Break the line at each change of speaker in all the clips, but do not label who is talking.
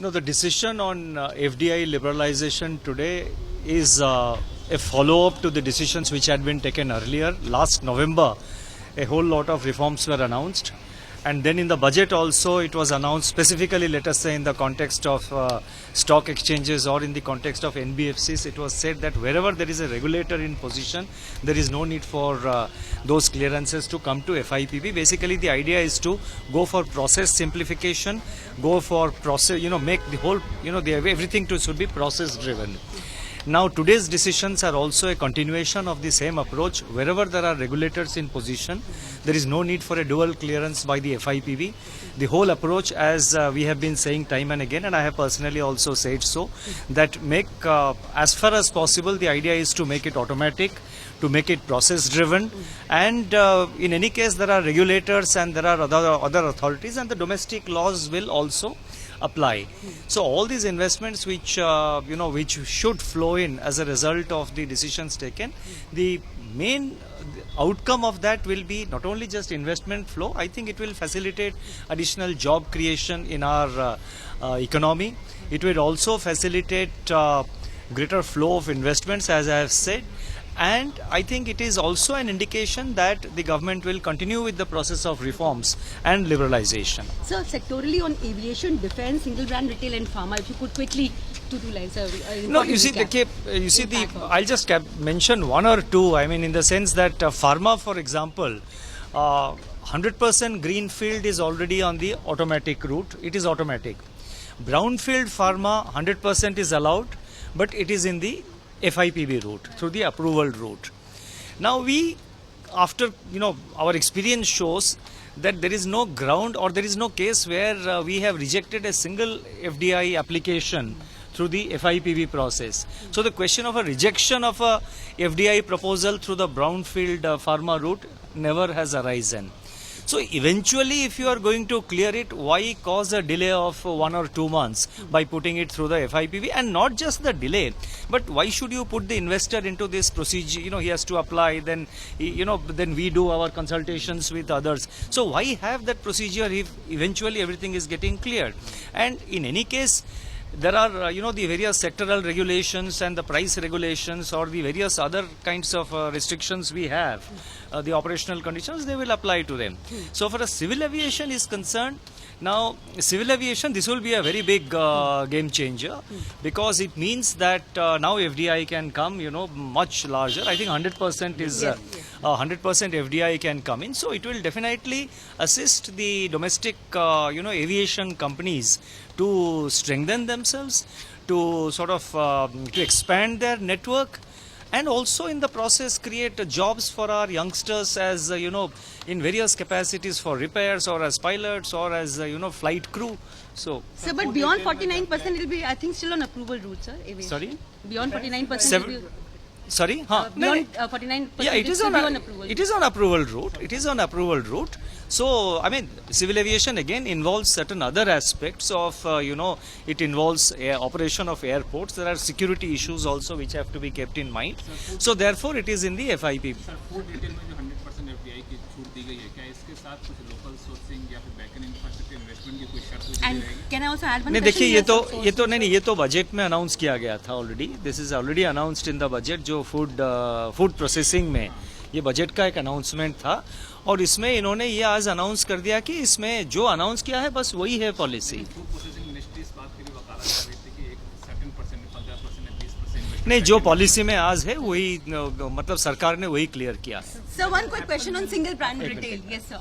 No, the decision on FDI liberalization today is a follow-up to the decisions which had been taken earlier. Last November, a whole lot of reforms were announced. And then in the budget also, it was announced specifically, let us say, in the context of stock exchanges or in the context of NBFCs, it was said that wherever there is a regulator in position, there is no need for those clearances to come to FIPB. Basically, the idea is to go for process simplification, go for process, make the whole, everything should be process driven. Now, today's decisions are also a continuation of the same approach. Wherever there are regulators in position, there is no need for a dual clearance by the FIPB. The whole approach, as we have been saying time and again, and I have personally also said so, that as far as possible, the idea is to make it automatic, to make it process driven, and in any case, there are regulators and there are other authorities, and the domestic laws will also apply. So all these investments which should flow in as a result of the decisions taken, the main outcome of that will be not only just investment flow, I think it will facilitate additional job creation in our economy. It will also facilitate greater flow of investments, as I have said. And I think it is also an indication that the government will continue with the process of reforms and liberalization.
Sir, sectorally on aviation, defense, single brand retail and pharma, if you could quickly, two lines.
No, you see, I'll just mention one or two. I mean, in the sense that pharma, for example, 100% greenfield is already on the automatic route. It is automatic. Brownfield pharma, 100% is allowed, but it is in the FIPB route, through the approval route. Now our experience shows that there is no ground or there is no case where we have rejected a single FDI application through the FIPB process. So the question of a rejection of a FDI proposal through the brownfield pharma route never has arisen. So eventually, if you are going to clear it, why cause a delay of 1 or 2 months by putting it through the FIPB? And not just the delay, but why should you put the investor into this procedure? He has to apply, then we do our consultations with others. So why have that procedure if eventually everything is getting cleared? And in any case, there are, the various sectoral regulations and the price regulations or the various other kinds of restrictions we have, the operational conditions, they will apply to them. So for a civil aviation is concerned, now civil aviation, this will be a very big game changer because it means that now FDI can come, much larger. I think 100% is 100% FDI can come in. So it will definitely assist the domestic, aviation companies to strengthen themselves, to sort of to expand their network, and also in the process create jobs for our youngsters as in various capacities for repairs or as pilots or as flight crew. So
but beyond 49% it will be, I think, still on approval route, sir. Aviation.
Sorry,
beyond 49%.
Sorry,
beyond 49%.
Yeah, it is on approval. It is on approval route. It is on approval route. So, I mean, civil aviation again involves certain other aspects of, it involves operation of airports. There are security issues also which have to be kept in mind. So, therefore, it is in the FIPB.
Sir, food retail में जो 100% FDI की छूट दी गई है, क्या इसके साथ कुछ लोकल सोर्सिंग या फिर बैकएंड इंफ्रास्ट्रक्चर इन्वेस्टमेंट की कोई शर्त दी जाएगी?
Can I also add one
नहीं,
question?
देखिए ये तो बजट में अनाउंस किया गया था already. This is already announced in the budget. जो फूड प्रोसेसिंग में ये बजट का एक अनाउंसमेंट था और इसमें इन्होंने ये आज अनाउंस कर दिया कि इसमें जो अनाउंस किया है बस वही है पॉलिसी. नहीं, जो पॉलिसी में आज है वही, मतलब सरकार ने वही क्लियर किया है.
So one quick question on single brand retail. Yes, sir.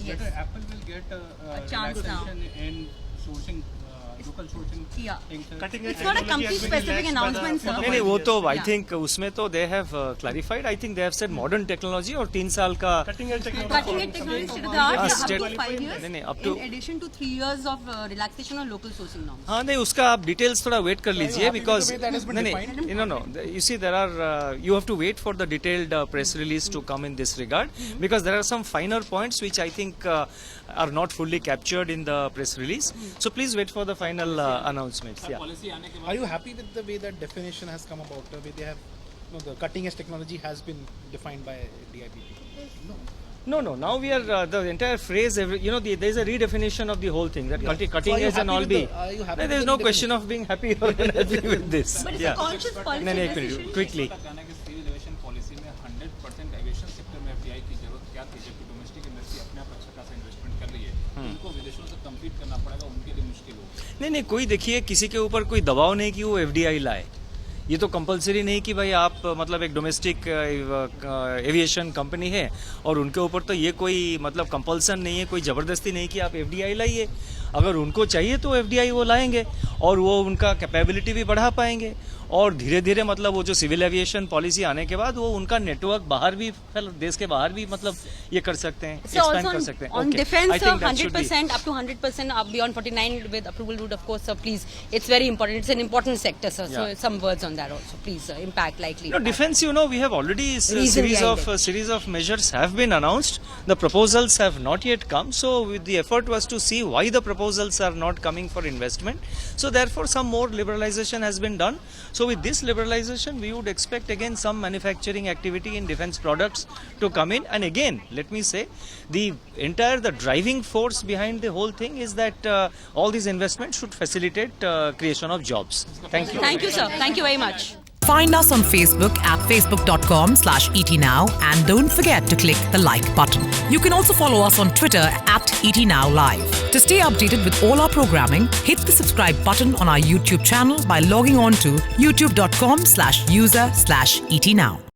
Yes.
Apple will get
a chance now
in sourcing, local sourcing.
Yeah.
Cutting
It's not a company specific announcement, sir.
नहीं, वो तो I think उसमें तो they have clarified. I think they have said modern technology और 3 साल का
Cutting edge technology state of the art up to 5 years.
नहीं, up to
in addition to 3 years of relaxation on local sourcing norms.
हाँ, नहीं, उसका आप details थोड़ा wait कर लीजिए because no, you see there are you have to wait for the detailed press release to come in this regard because there are some finer points which I think are not fully captured in the press release. So please wait for the final announcements. Yeah.
Are you happy with the way that definition has come about? The way they have, the cutting edge technology has been defined by DIPP?
No.
No. Now we are the entire phrase. There is a redefinition of the whole thing. That cutting
So are you
edge and
happy
all
with
be.
the- are you happy
No,
with
there is
the
no question of being happy or unhappy with this.
But it's a conscious policy
नहीं, एक
decision.
Minute, quickly.
का कहना है कि civil aviation policy में 100% aviation sector में FDI की जरूरत क्या थी, जबकि डोमेस्टिक इंडस्ट्री अपने आप अच्छा खासा इन्वेस्टमेंट कर रही है, उनको विदेशों से कम्पीट करना पड़ेगा, उनके लिए मुश्किल होगा।
नहीं, कोई देखिए किसी के ऊपर कोई दबाव नहीं कि वो एफडीआई लाए। ये तो कंपलसरी नहीं कि भाई आप मतलब एक डोमेस्टिक एविएशन कंपनी है और उनके ऊपर तो ये कोई मतलब कंपल्सन नहीं है, कोई ज़बरदस्ती नहीं कि आप एफडीआई लाइए। अगर उनको चाहिए तो एफडीआई वो लाएंगे और वो उनका कैपेबिलिटी भी बढ़ा पाएंगे और धीरे धीरे मतलब वो जो सिविल एविएशन पॉलिसी आने के बाद वो उनका नेटवर्क बाहर भी देश के बाहर भी मतलब ये कर सकते हैं,
So
एक्सपेंड
also
कर सकते हैं।
on
Okay.
defense,
I think that should be-
100% up to 100% up beyond 49 with approval route, of course, sir. Please, it's very important. It's an important sector, sir. So
Yeah.
some words on that also, please. Impact likely.
No, defense, we have already
Reason behind
series of measures have been announced. The proposals have not yet come. So the effort was to see why the proposals are not coming for investment. So therefore some more liberalization has been done. So with this liberalization we would expect again some manufacturing activity in defense products to come in. And again, let me say, the driving force behind the whole thing is that all these investments should facilitate creation of jobs. Thank you.
Thank you, sir. Thank you very much.
Find us on Facebook at facebook.com/ETNow and don't forget to click the like button. You can also follow us on Twitter at ETNowLive. To stay updated with all our programming, hit the subscribe button on our YouTube channel by logging on to youtube.com/user/ETNow.